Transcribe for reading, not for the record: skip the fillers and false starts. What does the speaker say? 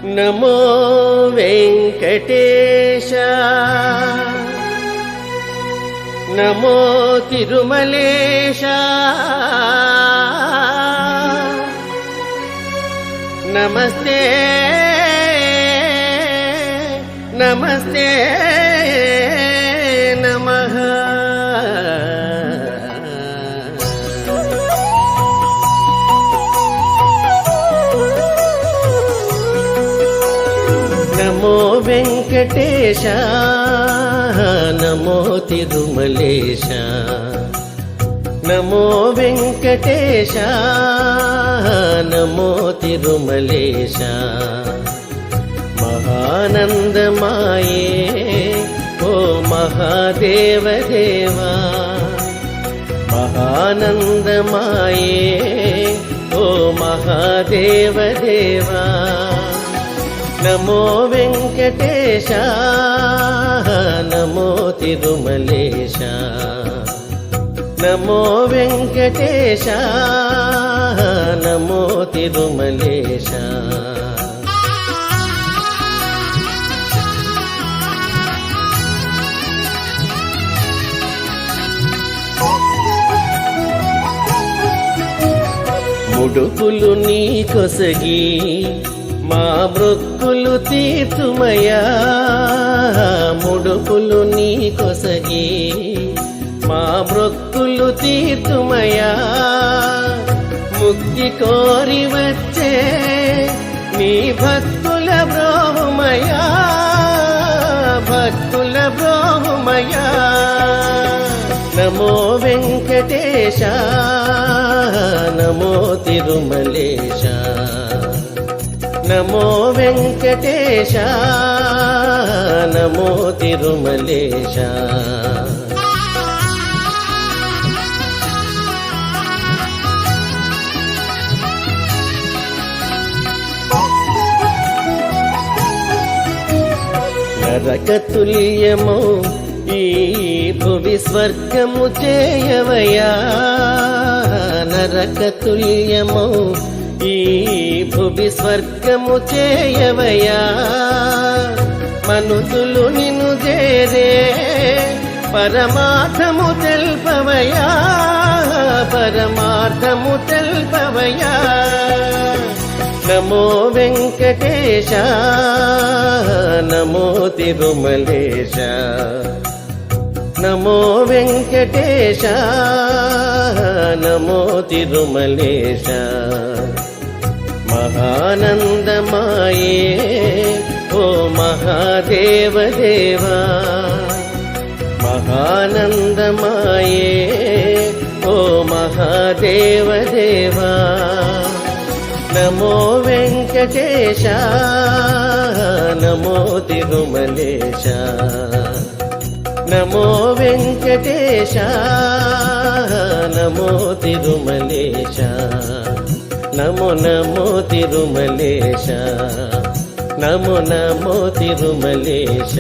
నమో వెంకటేశ నమో తిరుమలేశ నమస్తే నమస్తే నమః. నమో వెంకటేశ నమో తిరుమలేశ నమో వెంకటేశ నమో తిరుమలేశ మహానందమాయే ఓ మహాదేవ దేవా మహానందమాయే ఓ మహాదేవ దేవా నమో వెంకటేశ నమో తిరుమలేశ నమో వెంకటేశ నమో తిరుమలేశ. ముడుపులు నీ కొసగి మా మృక్కులు తీర్చుమయా ముడుపులు నీ కొసగి మా మృక్కులు తీర్చుమయా ముక్తి కోరి వచ్చే నీ భక్తుల బ్రోహుమయా భక్తుల బ్రోహుమయా. నమో వెంకటేశ నమో తిరుమలేశ నమో వెంకటేశ నమో తిరుమలేశ. నరకతుల్యమౌ ఈ భువి స్వర్గము చేయవయా నరకతుల్యమౌ ఈ భువి స్వర్గము చేయవయా మనుషులు నిన్ను చేరే పరమార్థము తెల్పవయా పరమార్థము తెల్పవయా. నమో వెంకటేశ నమో తిరుమలేశ నమో వెంకటేశ నమో తిరుమలేశ మహానందమాయే ఓ మహాదేవ దేవా మహానందమాయే ఓ మహాదేవ దేవా నమో వెంకటేశ నమో తిరుమలేశ నమో వెంకటేశ నమో తిరుమలేశ నమో నమో తిరుమలేశ నమో నమో తిరుమలేశ.